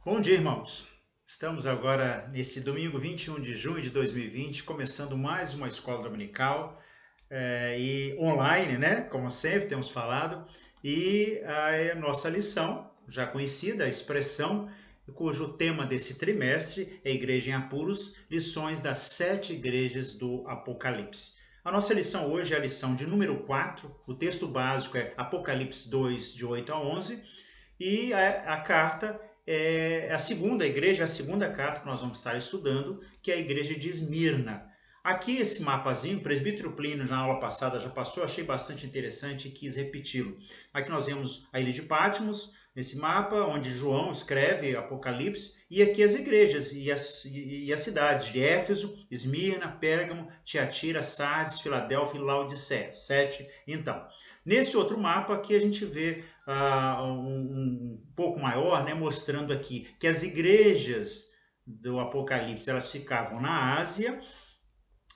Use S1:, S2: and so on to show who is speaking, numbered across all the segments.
S1: Bom dia, irmãos. Estamos agora nesse domingo 21 de junho de 2020, começando mais uma escola dominical e online, né? Como sempre temos falado. E a nossa lição, já conhecida, a expressão, cujo tema desse trimestre é Igreja em Apuros, lições das 7 igrejas do Apocalipse. A nossa lição hoje é a lição de número 4, o texto básico é Apocalipse 2, de 8 a 11, e a carta é a segunda igreja, a segunda carta que nós vamos estar estudando, que é a igreja de Esmirna. Aqui esse mapazinho, o presbítero Plínio na aula passada já passou, achei bastante interessante e quis repeti-lo. Aqui nós vemos a ilha de Patmos, nesse mapa, onde João escreve Apocalipse, e aqui as igrejas e as cidades de Éfeso, Esmirna, Pérgamo, Tiatira, Sardes, Filadélfia e Laodiceia. 7, então. Nesse outro mapa aqui a gente vê um pouco maior, né, mostrando aqui que as igrejas do Apocalipse elas ficavam na Ásia.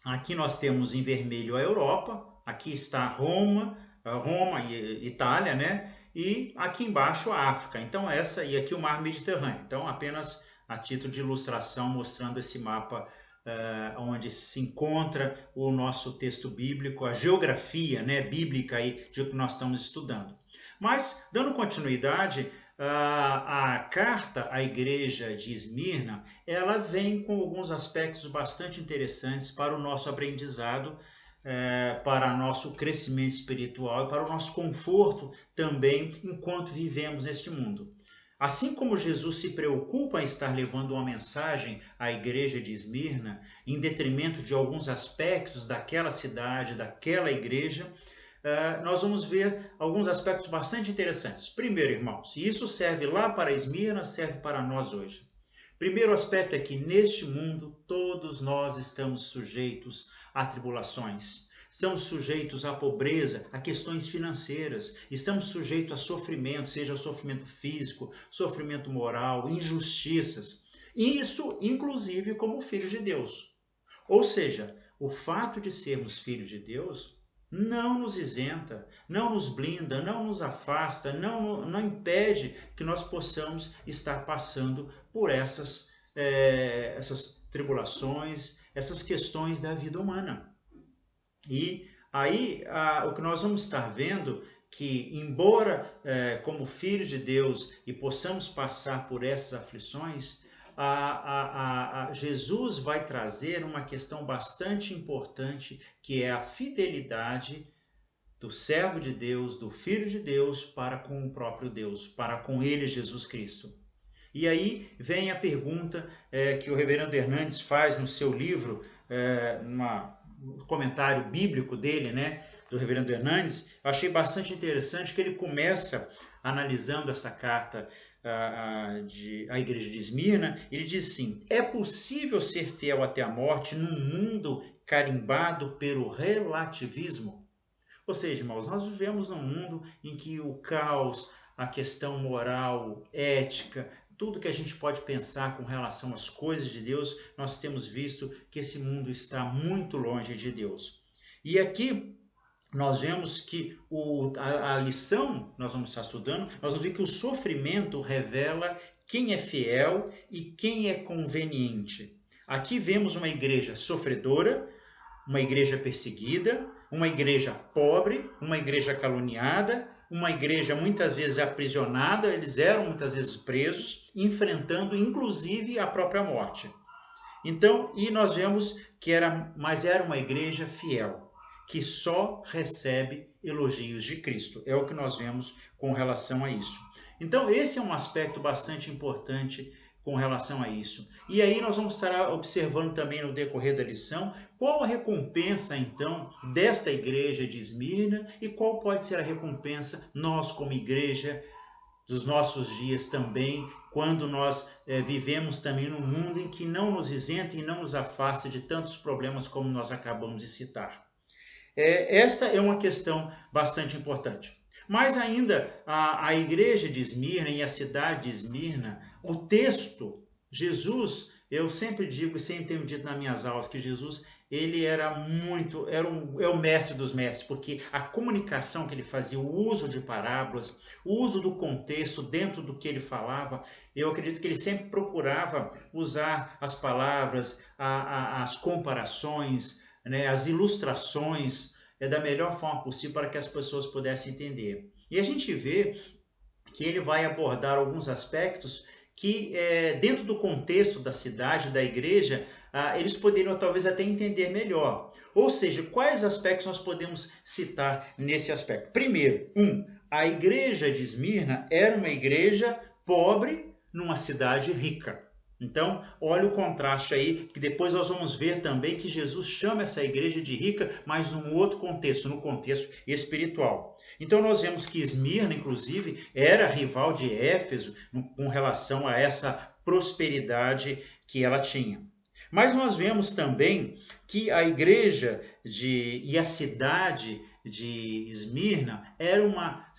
S1: Aqui nós temos em vermelho a Europa, aqui está Roma e Itália, né? E aqui embaixo a África. Então essa e aqui o Mar Mediterrâneo. Então apenas a título de ilustração mostrando esse mapa onde se encontra o nosso texto bíblico, a geografia, né, bíblica aí de que nós estamos estudando. Mas dando continuidade, a carta à igreja de Esmirna, ela vem com alguns aspectos bastante interessantes para o nosso aprendizado, para nosso crescimento espiritual e para o nosso conforto também enquanto vivemos neste mundo. Assim como Jesus se preocupa em estar levando uma mensagem à igreja de Esmirna, em detrimento de alguns aspectos daquela cidade, daquela igreja, nós vamos ver alguns aspectos bastante interessantes. Primeiro, irmãos, e isso serve lá para Esmirna, serve para nós hoje. Primeiro aspecto é que neste mundo todos nós estamos sujeitos a tribulações. Estamos sujeitos à pobreza, a questões financeiras, estamos sujeitos a sofrimento, seja sofrimento físico, sofrimento moral, injustiças. Isso, inclusive, como filhos de Deus. Ou seja, o fato de sermos filhos de Deus não nos isenta, não nos blinda, não nos afasta, não impede que nós possamos estar passando por essas tribulações, essas questões da vida humana. E aí o que nós vamos estar vendo que, embora como filhos de Deus e possamos passar por essas aflições, Jesus vai trazer uma questão bastante importante, que é a fidelidade do servo de Deus, do Filho de Deus, para com o próprio Deus, para com ele, Jesus Cristo. E aí vem a pergunta que o reverendo Hernandes faz no seu livro, no comentário bíblico dele, né, do reverendo Hernandes. Eu achei bastante interessante que ele começa analisando essa carta à igreja de Esmirna. Ele diz assim: é possível ser fiel até a morte num mundo carimbado pelo relativismo? Ou seja, irmãos, nós vivemos num mundo em que o caos, a questão moral, ética, tudo que a gente pode pensar com relação às coisas de Deus, nós temos visto que esse mundo está muito longe de Deus. E aqui nós vemos que a lição nós vamos estar estudando, nós vamos ver que o sofrimento revela quem é fiel e quem é conveniente. Aqui vemos uma igreja sofredora, uma igreja perseguida, uma igreja pobre, uma igreja caluniada, uma igreja muitas vezes aprisionada, eles eram muitas vezes presos, enfrentando inclusive a própria morte. Então, e nós vemos que era uma igreja fiel, que só recebe elogios de Cristo. É o que nós vemos com relação a isso. Então, esse é um aspecto bastante importante com relação a isso. E aí nós vamos estar observando também no decorrer da lição qual a recompensa, então, desta igreja de Esmirna e qual pode ser a recompensa nós como igreja dos nossos dias também, quando nós vivemos também num mundo em que não nos isenta e não nos afasta de tantos problemas como nós acabamos de citar. Essa é uma questão bastante importante. Mas ainda a igreja de Esmirna e a cidade de Esmirna, o texto, Jesus, eu sempre digo e sempre tenho dito nas minhas aulas que Jesus ele era é o mestre dos mestres, porque a comunicação que ele fazia, o uso de parábolas, o uso do contexto dentro do que ele falava, eu acredito que ele sempre procurava usar as palavras, as comparações, né, as ilustrações, da melhor forma possível para que as pessoas pudessem entender. E a gente vê que ele vai abordar alguns aspectos que, dentro do contexto da cidade, da igreja, eles poderiam talvez até entender melhor. Ou seja, quais aspectos nós podemos citar nesse aspecto? Primeiro, a igreja de Esmirna era uma igreja pobre numa cidade rica. Então, olha o contraste aí, que depois nós vamos ver também que Jesus chama essa igreja de rica, mas num outro contexto, no contexto espiritual. Então, nós vemos que Esmirna, inclusive, era rival de Éfeso com relação a essa prosperidade que ela tinha. Mas nós vemos também que a igreja e a cidade de Esmirna era uma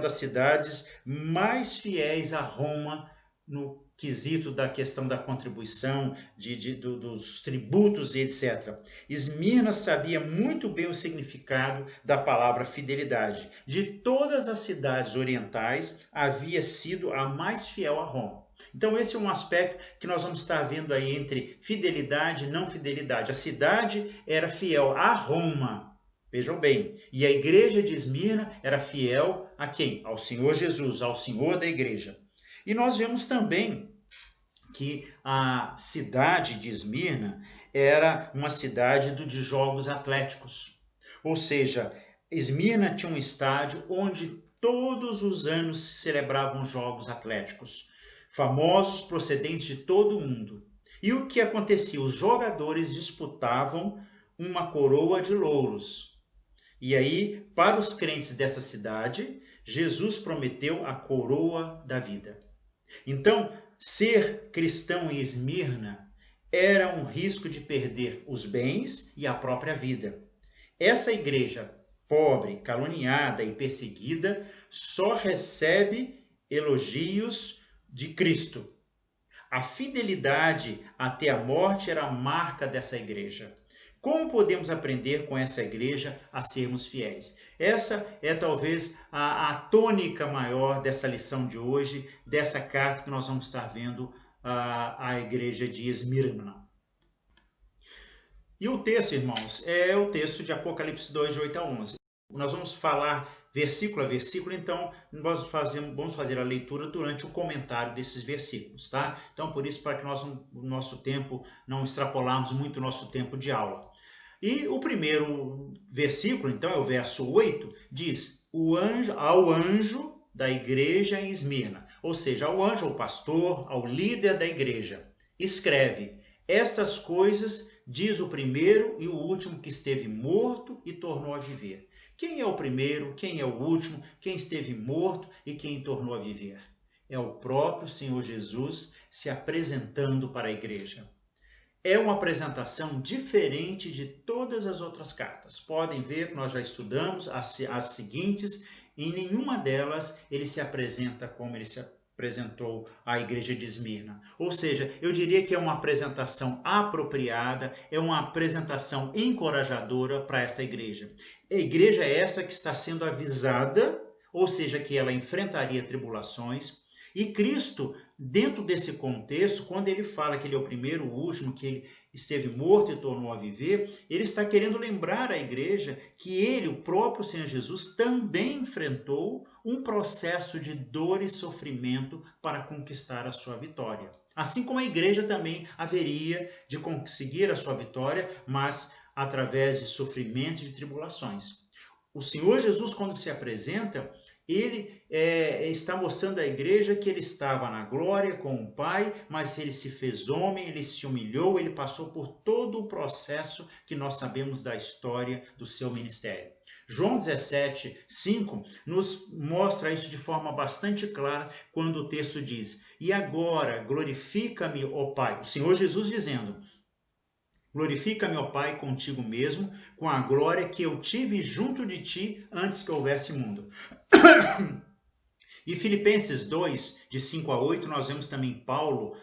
S1: das cidades mais fiéis a Roma no quesito da questão da contribuição, dos tributos e etc. Esmirna sabia muito bem o significado da palavra fidelidade. De todas as cidades orientais, havia sido a mais fiel a Roma. Então esse é um aspecto que nós vamos estar vendo aí entre fidelidade e não fidelidade. A cidade era fiel a Roma, vejam bem, e a igreja de Esmirna era fiel a quem? Ao Senhor Jesus, ao Senhor da igreja. E nós vemos também que a cidade de Esmirna era uma cidade de jogos atléticos. Ou seja, Esmirna tinha um estádio onde todos os anos se celebravam jogos atléticos, famosos procedentes de todo o mundo. E o que acontecia? Os jogadores disputavam uma coroa de louros. E aí, para os crentes dessa cidade, Jesus prometeu a coroa da vida. Então, ser cristão em Esmirna era um risco de perder os bens e a própria vida. Essa igreja pobre, caluniada e perseguida só recebe elogios de Cristo. A fidelidade até a morte era a marca dessa igreja. Como podemos aprender com essa igreja a sermos fiéis? Essa é talvez a tônica maior dessa lição de hoje, dessa carta que nós vamos estar vendo à igreja de Esmirna. E o texto, irmãos, é o texto de Apocalipse 2, de 8 a 11. Nós vamos falar versículo a versículo, então nós vamos fazer a leitura durante o comentário desses versículos, tá? Então, por isso, para que nós, no nosso tempo, não extrapolarmos muito o nosso tempo de aula. E o primeiro versículo, então, é o verso 8, diz: ao anjo da igreja em Esmirna, ou seja, ao anjo, ao pastor, ao líder da igreja, escreve: estas coisas diz o primeiro e o último que esteve morto e tornou a viver. Quem é o primeiro, quem é o último, quem esteve morto e quem tornou a viver? É o próprio Senhor Jesus se apresentando para a igreja. É uma apresentação diferente de todas as outras cartas. Podem ver que nós já estudamos as seguintes, e em nenhuma delas ele se apresenta como ele se apresentou à igreja de Esmirna. Ou seja, eu diria que é uma apresentação apropriada, é uma apresentação encorajadora para essa igreja. A igreja é essa que está sendo avisada, ou seja, que ela enfrentaria tribulações, e Cristo, dentro desse contexto, quando ele fala que ele é o primeiro, o último, que ele esteve morto e tornou a viver, ele está querendo lembrar à igreja que ele, o próprio Senhor Jesus, também enfrentou um processo de dor e sofrimento para conquistar a sua vitória. Assim como a igreja também haveria de conseguir a sua vitória, mas através de sofrimentos e de tribulações. O Senhor Jesus, quando se apresenta, ele está mostrando à igreja que ele estava na glória com o Pai, mas ele se fez homem, ele se humilhou, ele passou por todo o processo que nós sabemos da história do seu ministério. João 17, 5 nos mostra isso de forma bastante clara quando o texto diz: e agora glorifica-me, ó Pai, o Senhor Jesus dizendo: glorifica-me, ó Pai, contigo mesmo, com a glória que eu tive junto de ti antes que houvesse mundo. E Filipenses 2, de 5 a 8, nós vemos também Paulo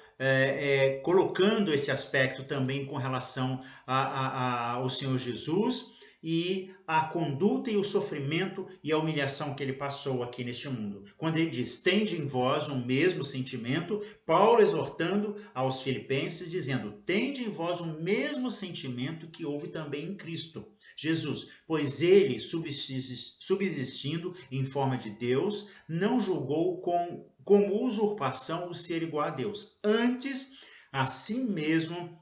S1: colocando esse aspecto também com relação ao Senhor Jesus e a conduta e o sofrimento e a humilhação que ele passou aqui neste mundo. Quando ele diz, tende em vós o mesmo sentimento, Paulo exortando aos filipenses, dizendo, tende em vós o mesmo sentimento que houve também em Cristo Jesus, pois ele, subsistindo em forma de Deus, não julgou como usurpação o ser igual a Deus. Antes, a si mesmo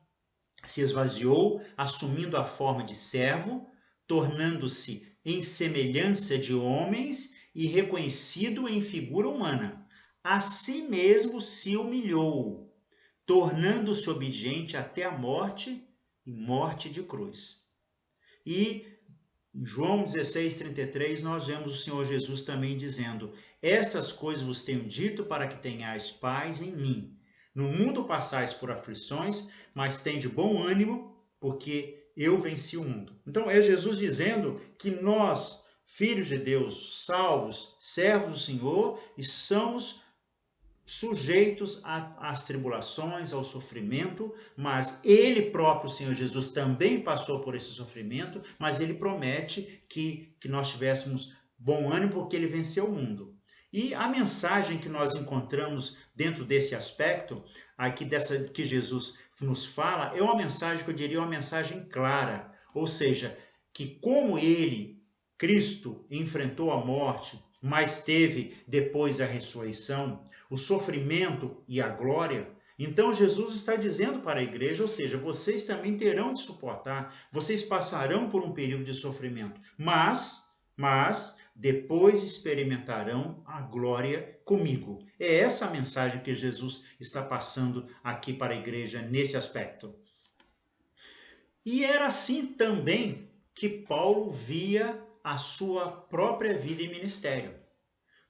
S1: se esvaziou, assumindo a forma de servo, tornando-se em semelhança de homens e reconhecido em figura humana. A si mesmo se humilhou, tornando-se obediente até a morte e morte de cruz. E em João 16:33 nós vemos o Senhor Jesus também dizendo, estas coisas vos tenho dito para que tenhais paz em mim. No mundo passais por aflições, mas tende bom ânimo, porque eu venci o mundo. Então é Jesus dizendo que nós, filhos de Deus, salvos, servos do Senhor, estamos sujeitos às tribulações, ao sofrimento, mas ele próprio, o Senhor Jesus, também passou por esse sofrimento, mas ele promete que nós tivéssemos bom ânimo porque ele venceu o mundo. E a mensagem que nós encontramos dentro desse aspecto, aqui que Jesus nos fala, é uma mensagem que eu diria uma mensagem clara, ou seja, que como ele, Cristo, enfrentou a morte, mas teve depois a ressurreição, o sofrimento e a glória, então Jesus está dizendo para a igreja, ou seja, vocês também terão de suportar, vocês passarão por um período de sofrimento, mas depois experimentarão a glória comigo. É essa a mensagem que Jesus está passando aqui para a igreja nesse aspecto. E era assim também que Paulo via a sua própria vida e ministério.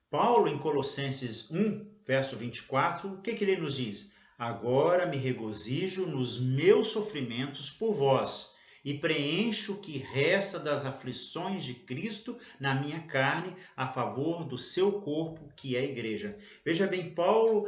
S1: Paulo, em Colossenses 1, verso 24, o que ele nos diz? Agora me regozijo nos meus sofrimentos por vós, e preencho o que resta das aflições de Cristo na minha carne, a favor do seu corpo, que é a igreja. Veja bem, Paulo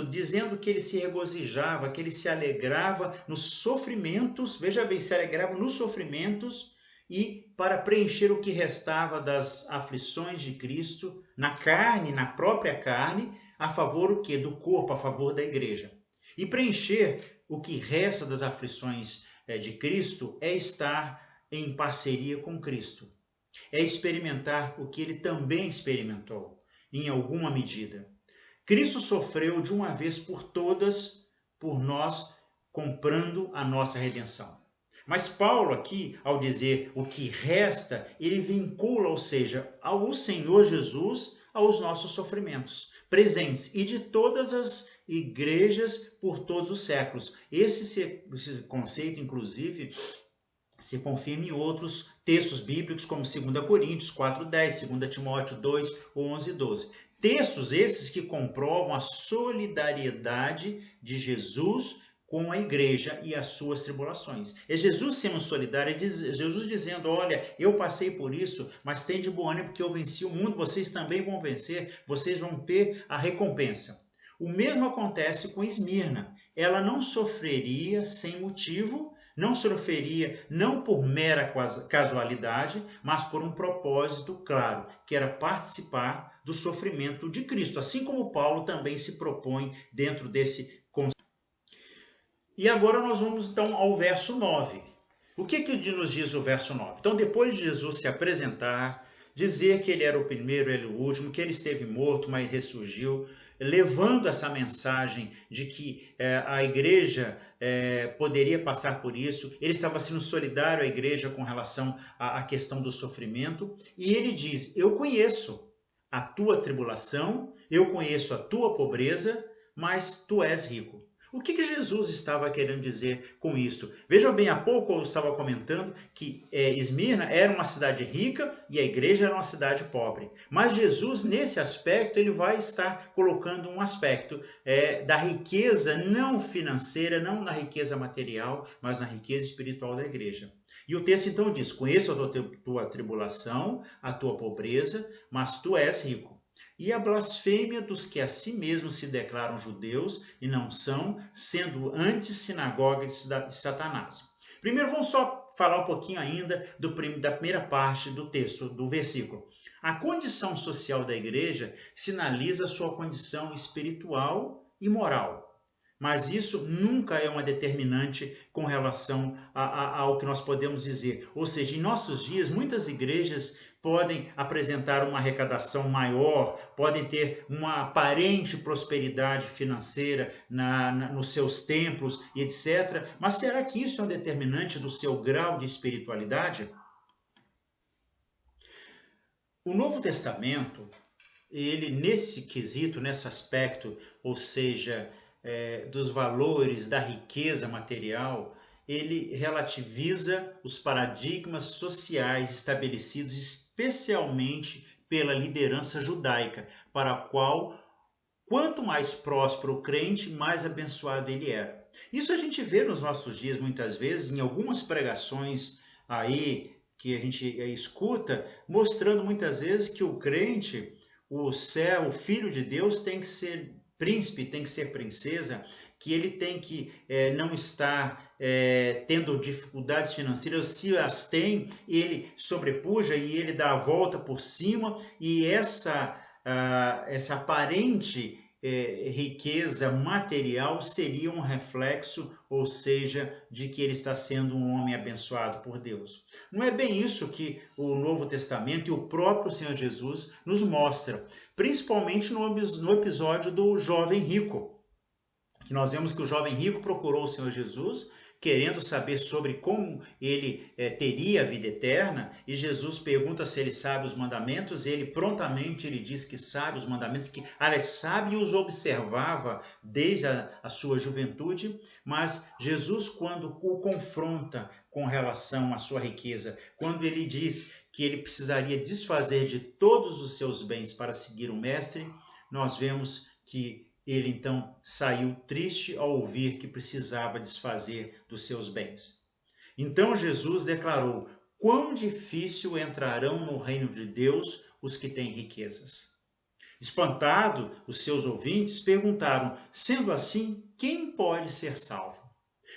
S1: dizendo que ele se regozijava, que ele se alegrava nos sofrimentos, veja bem, se alegrava nos sofrimentos, e para preencher o que restava das aflições de Cristo na carne, na própria carne, a favor o quê? Do corpo, a favor da igreja. E preencher o que resta das aflições de Cristo é estar em parceria com Cristo. É experimentar o que ele também experimentou, em alguma medida. Cristo sofreu de uma vez por todas, por nós, comprando a nossa redenção. Mas Paulo aqui, ao dizer o que resta, ele vincula, ou seja, ao Senhor Jesus aos nossos sofrimentos presentes e de todas as igrejas por todos os séculos. Esse conceito, inclusive, se confirma em outros textos bíblicos, como 2 Coríntios 4:10, 2 Timóteo 2, 11 e 12. Textos esses que comprovam a solidariedade de Jesus com a igreja e as suas tribulações. É Jesus sendo solidário, é Jesus dizendo, olha, eu passei por isso, mas tem de bom ânimo porque eu venci o mundo, vocês também vão vencer, vocês vão ter a recompensa. O mesmo acontece com Esmirna. Ela não sofreria sem motivo, não sofreria não por mera casualidade, mas por um propósito claro, que era participar do sofrimento de Cristo, assim como Paulo também se propõe dentro desse conceito. E agora nós vamos então ao verso 9. O que nos diz o verso 9? Então, depois de Jesus se apresentar, dizer que ele era o primeiro, ele o último, que ele esteve morto, mas ressurgiu, levando essa mensagem de que a igreja poderia passar por isso, ele estava sendo solidário à igreja com relação à questão do sofrimento, e ele diz, eu conheço a tua tribulação, eu conheço a tua pobreza, mas tu és rico. O que Jesus estava querendo dizer com isto? Veja bem, há pouco eu estava comentando que Esmirna era uma cidade rica e a igreja era uma cidade pobre. Mas Jesus, nesse aspecto, ele vai estar colocando um aspecto da riqueza não financeira, não na riqueza material, mas na riqueza espiritual da igreja. E o texto então diz, conheço a tua tribulação, a tua pobreza, mas tu és rico. e a blasfêmia dos que a si mesmos se declaram judeus e não são, sendo antes sinagoga de Satanás. Primeiro vamos só falar um pouquinho ainda da primeira parte do texto, do versículo. A condição social da igreja sinaliza sua condição espiritual e moral. Mas isso nunca é uma determinante com relação ao que nós podemos dizer. Ou seja, em nossos dias, muitas igrejas podem apresentar uma arrecadação maior, podem ter uma aparente prosperidade financeira nos seus templos e etc. Mas será que isso é um determinante do seu grau de espiritualidade? O Novo Testamento, ele nesse quesito, nesse aspecto, ou seja, dos valores, da riqueza material, ele relativiza os paradigmas sociais estabelecidos especialmente pela liderança judaica, para a qual, quanto mais próspero o crente, mais abençoado ele era. Isso a gente vê nos nossos dias muitas vezes, em algumas pregações aí que a gente escuta, mostrando muitas vezes que o crente, o filho de Deus tem que ser príncipe, tem que ser princesa, que ele tem que não estar tendo dificuldades financeiras, se as tem, ele sobrepuja e ele dá a volta por cima, e essa aparente riqueza material seria um reflexo, ou seja, de que ele está sendo um homem abençoado por Deus. Não é bem isso que o Novo Testamento e o próprio Senhor Jesus nos mostra, principalmente no episódio do jovem rico, que nós vemos que o jovem rico procurou o Senhor Jesus, querendo saber sobre como ele teria a vida eterna, e Jesus pergunta se ele sabe os mandamentos, e ele prontamente diz que sabe os mandamentos, que sabe e os observava desde a sua juventude, mas Jesus, quando o confronta com relação à sua riqueza, quando ele diz que ele precisaria desfazer de todos os seus bens para seguir o Mestre, nós vemos que ele então saiu triste ao ouvir que precisava desfazer dos seus bens. Então Jesus declarou: quão difícil entrarão no reino de Deus os que têm riquezas. Espantado, os seus ouvintes perguntaram: sendo assim, quem pode ser salvo?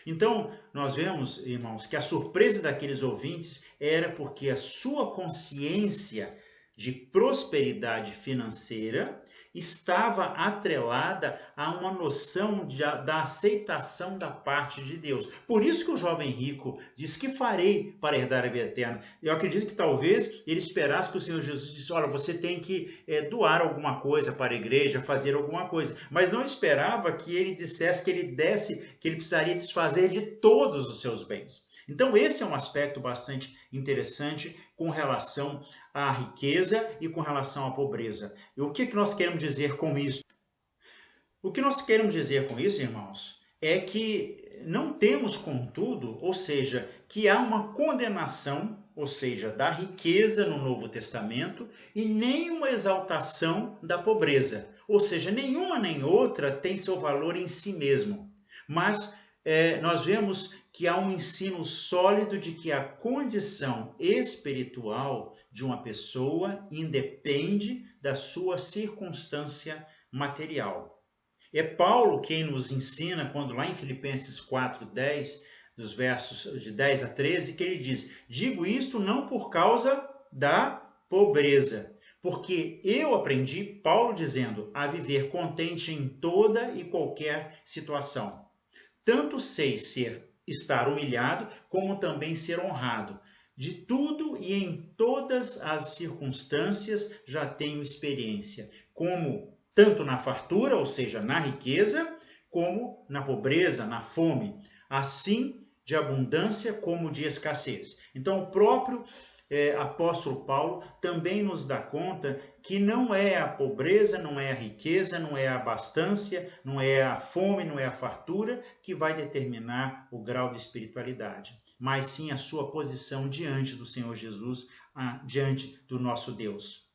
S1: Então, nós vemos, irmãos, que a surpresa daqueles ouvintes era porque a sua consciência de prosperidade financeira estava atrelada a uma noção da aceitação da parte de Deus. Por isso que o jovem rico diz: que farei para herdar a vida eterna? Eu acredito que talvez ele esperasse que o Senhor Jesus disse: olha, você tem que doar alguma coisa para a igreja, fazer alguma coisa. Mas não esperava que ele dissesse, que ele precisaria desfazer de todos os seus bens. Então esse é um aspecto bastante interessante com relação à riqueza e com relação à pobreza. E o que nós queremos dizer com isso? O que nós queremos dizer com isso, irmãos, é que não temos, contudo, ou seja, que há uma condenação, ou seja, da riqueza no Novo Testamento, e nem uma exaltação da pobreza. Ou seja, nenhuma nem outra tem seu valor em si mesmo. Mas nós vemos que há um ensino sólido de que a condição espiritual de uma pessoa independe da sua circunstância material. É Paulo quem nos ensina, quando lá em Filipenses 4:10, dos versos de 10 a 13, que ele diz: digo isto não por causa da pobreza, porque eu aprendi, Paulo dizendo, a viver contente em toda e qualquer situação. Tanto sei estar humilhado, como também ser honrado. De tudo e em todas as circunstâncias já tenho experiência, como tanto na fartura, ou seja, na riqueza, como na pobreza, na fome, assim de abundância como de escassez. Então o próprio apóstolo Paulo também nos dá conta que não é a pobreza, não é a riqueza, não é a abastança, não é a fome, não é a fartura que vai determinar o grau de espiritualidade, mas sim a sua posição diante do Senhor Jesus, diante do nosso Deus.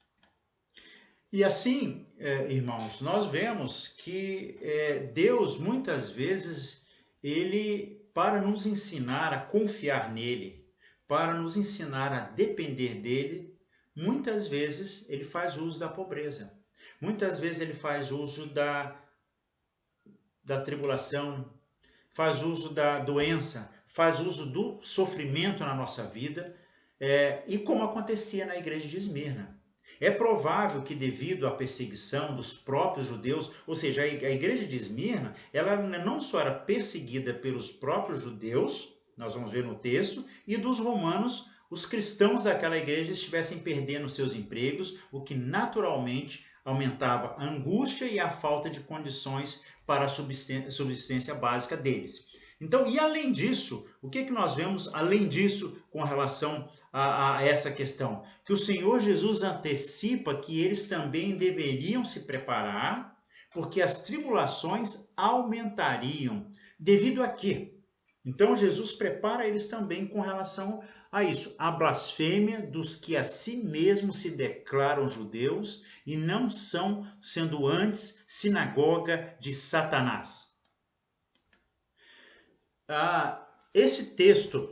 S1: E assim, irmãos, nós vemos que Deus muitas vezes, ele, para nos ensinar a confiar nele, para nos ensinar a depender dele, muitas vezes ele faz uso da pobreza. Muitas vezes ele faz uso da tribulação, faz uso da doença, faz uso do sofrimento na nossa vida, e como acontecia na igreja de Esmirna. É provável que devido à perseguição dos próprios judeus, ou seja, a igreja de Esmirna, ela não só era perseguida pelos próprios judeus, nós vamos ver no texto, e dos romanos, os cristãos daquela igreja estivessem perdendo seus empregos, o que naturalmente aumentava a angústia e a falta de condições para a subsistência básica deles. Então, e além disso, o que nós vemos além disso com relação a essa questão? Que o Senhor Jesus antecipa que eles também deveriam se preparar, porque as tribulações aumentariam. Devido a quê? Então, Jesus prepara eles também com relação a isso, a blasfêmia dos que a si mesmos se declaram judeus e não são, sendo antes sinagoga de Satanás. Esse texto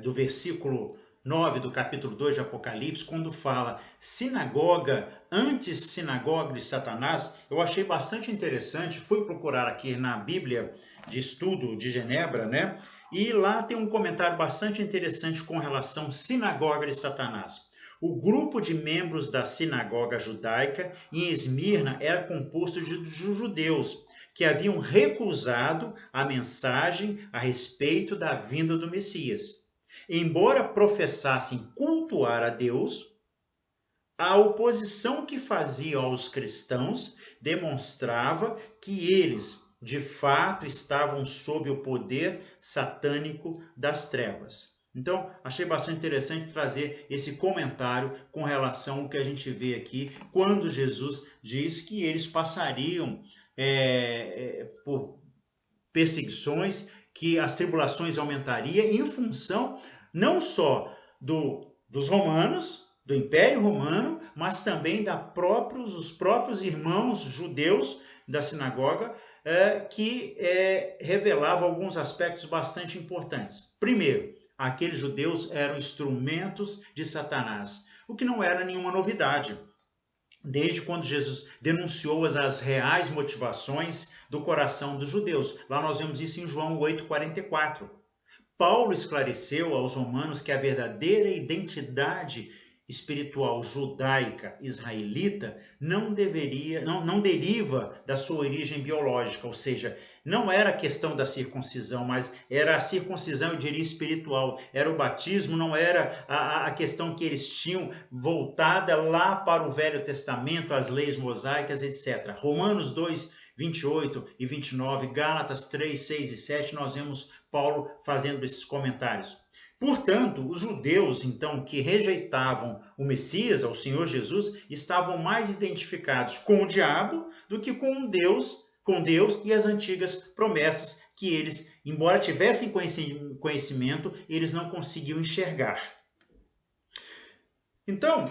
S1: do versículo 9 do capítulo 2 de Apocalipse, quando fala sinagoga, antes sinagoga de Satanás, eu achei bastante interessante. Fui procurar aqui na Bíblia de Estudo de Genebra, né? E lá tem um comentário bastante interessante com relação à sinagoga de Satanás. O grupo de membros da sinagoga judaica em Esmirna era composto de judeus que haviam recusado a mensagem a respeito da vinda do Messias. Embora professassem cultuar a Deus, a oposição que faziam aos cristãos demonstrava que eles, de fato, estavam sob o poder satânico das trevas. Então, achei bastante interessante trazer esse comentário com relação ao que a gente vê aqui, quando Jesus diz que eles passariam por perseguições, que as tribulações aumentariam em função não só dos romanos, do Império Romano, mas também dos próprios irmãos judeus da sinagoga, que revelavam alguns aspectos bastante importantes. Primeiro, aqueles judeus eram instrumentos de Satanás, o que não era nenhuma novidade. Desde quando Jesus denunciou as reais motivações do coração dos judeus. Lá nós vemos isso em João 8,44. Paulo esclareceu aos romanos que a verdadeira identidade espiritual judaica israelita não deriva da sua origem biológica, ou seja, não era a questão da circuncisão, mas era a circuncisão, eu diria, espiritual. Era o batismo, não era a questão que eles tinham voltada lá para o Velho Testamento, as leis mosaicas, etc. Romanos 2, 28 e 29, Gálatas 3, 6 e 7, nós vemos Paulo fazendo esses comentários. Portanto, os judeus, então, que rejeitavam o Messias, o Senhor Jesus, estavam mais identificados com o diabo do que com Deus e as antigas promessas que eles, embora tivessem conhecimento, eles não conseguiam enxergar. Então,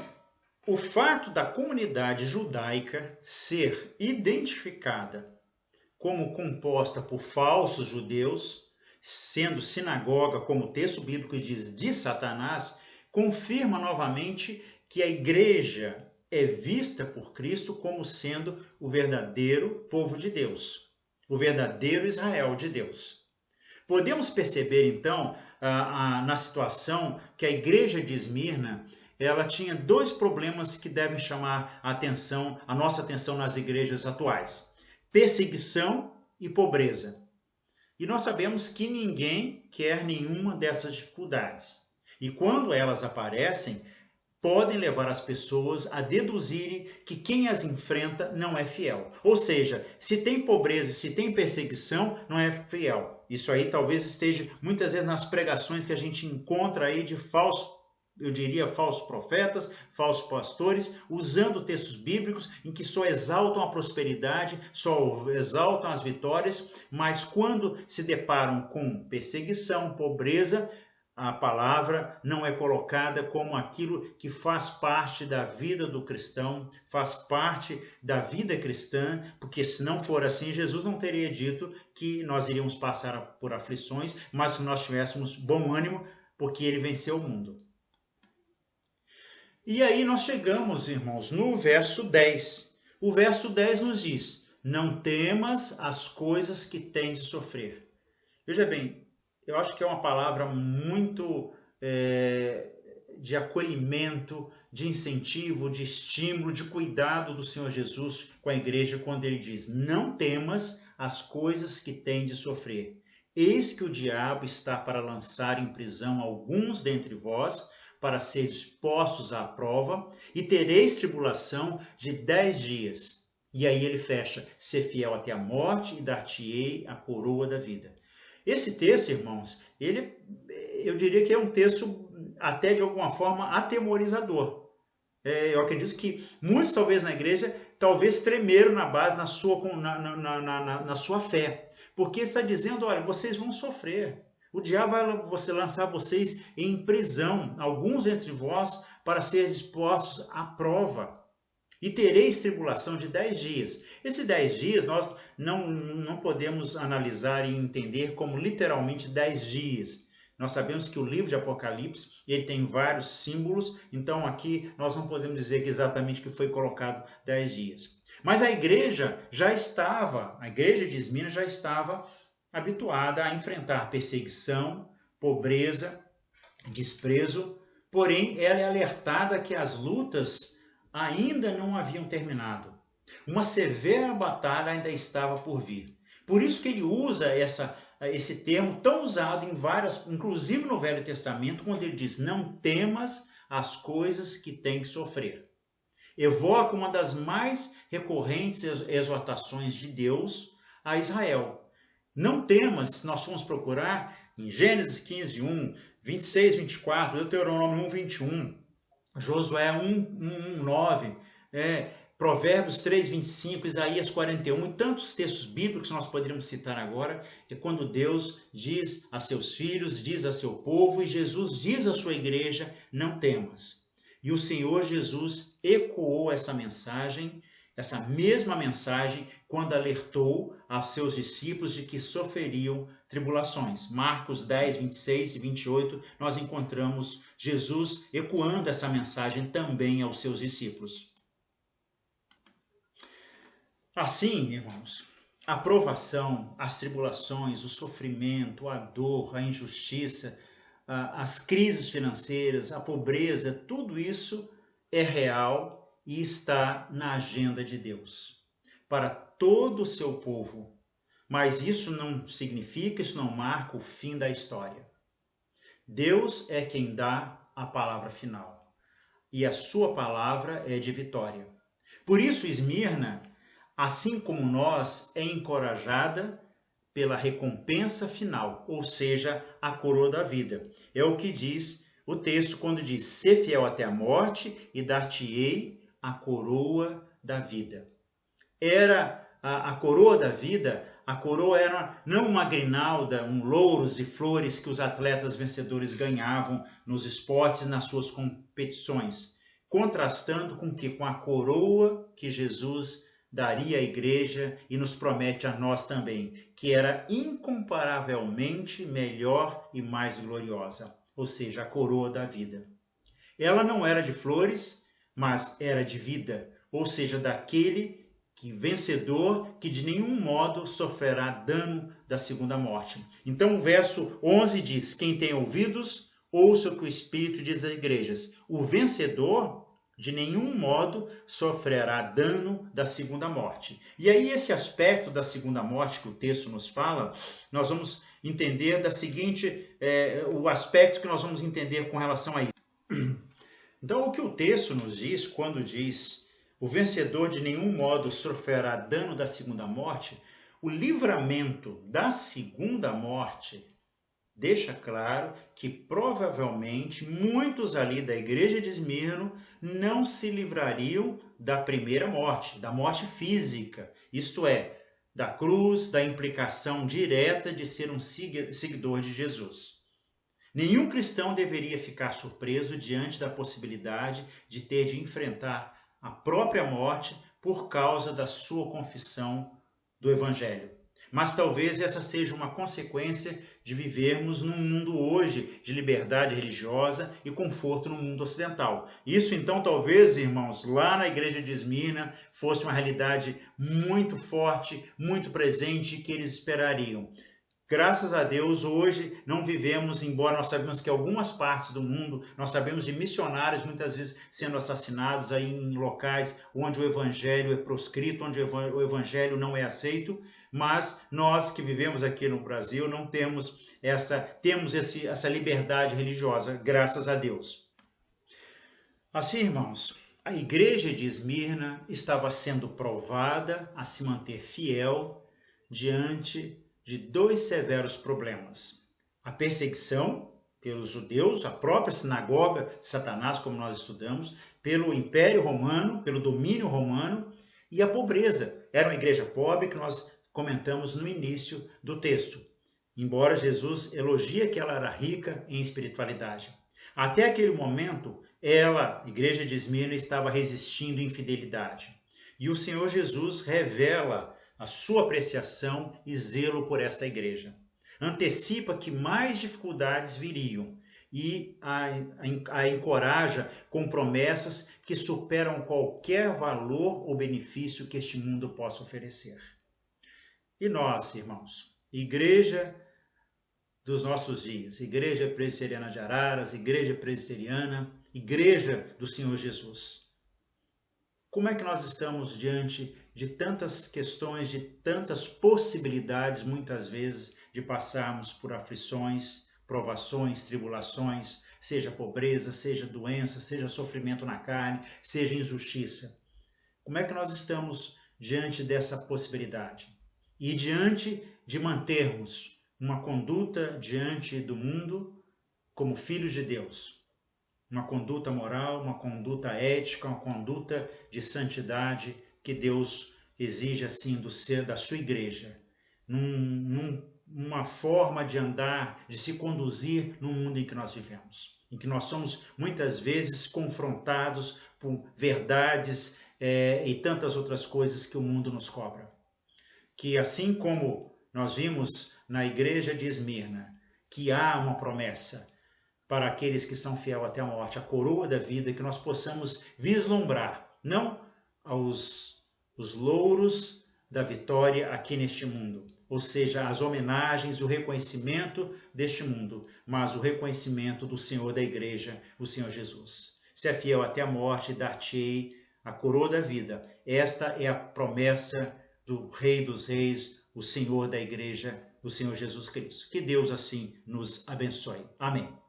S1: o fato da comunidade judaica ser identificada como composta por falsos judeus, sendo sinagoga, como o texto bíblico diz, de Satanás, confirma novamente que a igreja é vista por Cristo como sendo o verdadeiro povo de Deus, o verdadeiro Israel de Deus. Podemos perceber, então, na situação que a igreja de Esmirna, ela tinha dois problemas que devem chamar a nossa atenção nas igrejas atuais: perseguição e pobreza. E nós sabemos que ninguém quer nenhuma dessas dificuldades. E quando elas aparecem, podem levar as pessoas a deduzirem que quem as enfrenta não é fiel. Ou seja, se tem pobreza, se tem perseguição, não é fiel. Isso aí talvez esteja muitas vezes nas pregações que a gente encontra aí de falsos profetas, falsos pastores, usando textos bíblicos em que só exaltam a prosperidade, só exaltam as vitórias, mas quando se deparam com perseguição, pobreza, a palavra não é colocada como aquilo que faz parte da vida do cristão, faz parte da vida cristã, porque se não for assim, Jesus não teria dito que nós iríamos passar por aflições, mas que nós tivéssemos bom ânimo, porque ele venceu o mundo. E aí nós chegamos, irmãos, no verso 10, O verso 10 nos diz: não temas as coisas que tens de sofrer. Veja bem, eu acho que é uma palavra muito de acolhimento, de incentivo, de estímulo, de cuidado do Senhor Jesus com a igreja quando ele diz: não temas as coisas que tens de sofrer. Eis que o diabo está para lançar em prisão alguns dentre vós, para ser expostos à prova, e tereis tribulação de 10 dias. E aí ele fecha: ser fiel até a morte, e dar-te-ei a coroa da vida. Esse texto, irmãos, eu diria que é um texto até de alguma forma atemorizador. Eu acredito que muitos talvez na igreja, talvez tremeram na base, na sua fé. Porque está dizendo, olha, vocês vão sofrer. O diabo vai lançar vocês em prisão, alguns entre vós, para serem expostos à prova. E tereis tribulação de 10 dias. Esses 10 dias nós não podemos analisar e entender como literalmente 10 dias. Nós sabemos que o livro de Apocalipse ele tem vários símbolos, então aqui nós não podemos dizer que exatamente que foi colocado 10 dias. Mas a igreja de Esmirna já estava habituada a enfrentar perseguição, pobreza, desprezo, porém ela é alertada que as lutas ainda não haviam terminado. Uma severa batalha ainda estava por vir. Por isso que ele usa esse termo tão usado em várias, inclusive no Velho Testamento, quando ele diz: não temas as coisas que tem que sofrer. Evoca uma das mais recorrentes exortações de Deus a Israel. Não temas, nós fomos procurar em Gênesis 15, 1, 26, 24, Deuteronômio 1, 21, Josué 1, 9, Provérbios 3, 25, Isaías 41 e tantos textos bíblicos que nós poderíamos citar agora, é quando Deus diz a seus filhos, diz a seu povo e Jesus diz à sua igreja: não temas. E o Senhor Jesus ecoou essa mensagem, essa mesma mensagem, quando alertou aos seus discípulos de que sofreriam tribulações. Marcos 10, 26 e 28, nós encontramos Jesus ecoando essa mensagem também aos seus discípulos. Assim, irmãos, a provação, as tribulações, o sofrimento, a dor, a injustiça, as crises financeiras, a pobreza, tudo isso é real e está na agenda de Deus para todo o seu povo. Mas isso não significa, isso não marca o fim da história. Deus é quem dá a palavra final e a sua palavra é de vitória. Por isso, Esmirna, assim como nós, é encorajada pela recompensa final, ou seja, a coroa da vida. É o que diz o texto quando diz: ser fiel até a morte e dar-te-ei a coroa da vida. Era a coroa da vida, a coroa era não uma grinalda, louros e flores que os atletas vencedores ganhavam nos esportes, nas suas competições, contrastando com a coroa que Jesus daria à igreja e nos promete a nós também, que era incomparavelmente melhor e mais gloriosa, ou seja, a coroa da vida. Ela não era de flores, mas era de vida, ou seja, daquele vencedor que de nenhum modo sofrerá dano da segunda morte. Então o verso 11 diz: quem tem ouvidos, ouça o que o Espírito diz às igrejas. O vencedor de nenhum modo sofrerá dano da segunda morte. E aí esse aspecto da segunda morte que o texto nos fala, nós vamos entender da seguinte, o aspecto que nós vamos entender com relação a isso. Então o que o texto nos diz quando diz: o vencedor de nenhum modo sofrerá dano da segunda morte, o livramento da segunda morte deixa claro que provavelmente muitos ali da igreja de Esmirna não se livrariam da primeira morte, da morte física, isto é, da cruz, da implicação direta de ser um seguidor de Jesus. Nenhum cristão deveria ficar surpreso diante da possibilidade de ter de enfrentar a própria morte por causa da sua confissão do Evangelho. mas talvez essa seja uma consequência de vivermos num mundo hoje de liberdade religiosa e conforto no mundo ocidental. Isso então talvez, irmãos, lá na igreja de Esmirna fosse uma realidade muito forte, muito presente que eles esperariam. Graças a Deus, hoje não vivemos, embora nós sabemos que algumas partes do mundo, nós sabemos de missionários muitas vezes sendo assassinados aí em locais onde o evangelho é proscrito, onde o evangelho não é aceito, mas nós que vivemos aqui no Brasil não temos essa liberdade religiosa, graças a Deus. Assim, irmãos, a igreja de Esmirna estava sendo provada a se manter fiel diante de dois severos problemas: a perseguição pelos judeus, a própria sinagoga de Satanás, como nós estudamos, pelo Império Romano, pelo domínio romano, e a pobreza. Era uma igreja pobre que nós comentamos no início do texto, embora Jesus elogie que ela era rica em espiritualidade. Até aquele momento, ela, a igreja de Esmirna, estava resistindo à infidelidade. E o Senhor Jesus revela a sua apreciação e zelo por esta igreja. Antecipa que mais dificuldades viriam e a encoraja com promessas que superam qualquer valor ou benefício que este mundo possa oferecer. E nós, irmãos, igreja dos nossos dias, Igreja Presbiteriana de Araras, Igreja Presbiteriana, Igreja do Senhor Jesus. Como é que nós estamos diante de tantas questões, de tantas possibilidades, muitas vezes, de passarmos por aflições, provações, tribulações, seja pobreza, seja doença, seja sofrimento na carne, seja injustiça? Como é que nós estamos diante dessa possibilidade? E diante de mantermos uma conduta diante do mundo como filhos de Deus, uma conduta moral, uma conduta ética, uma conduta de santidade que Deus exige assim do ser da sua igreja, numa forma de andar, de se conduzir no mundo em que nós vivemos, em que nós somos muitas vezes confrontados por verdades e tantas outras coisas que o mundo nos cobra. Que assim como nós vimos na igreja de Esmirna, que há uma promessa para aqueles que são fiéis até a morte, a coroa da vida, que nós possamos vislumbrar, não os louros da vitória aqui neste mundo, ou seja, as homenagens, o reconhecimento deste mundo, mas o reconhecimento do Senhor da igreja, o Senhor Jesus. Se é fiel até a morte, dar-te-ei a coroa da vida. Esta é a promessa do Rei dos Reis, o Senhor da igreja, o Senhor Jesus Cristo. Que Deus assim nos abençoe. Amém.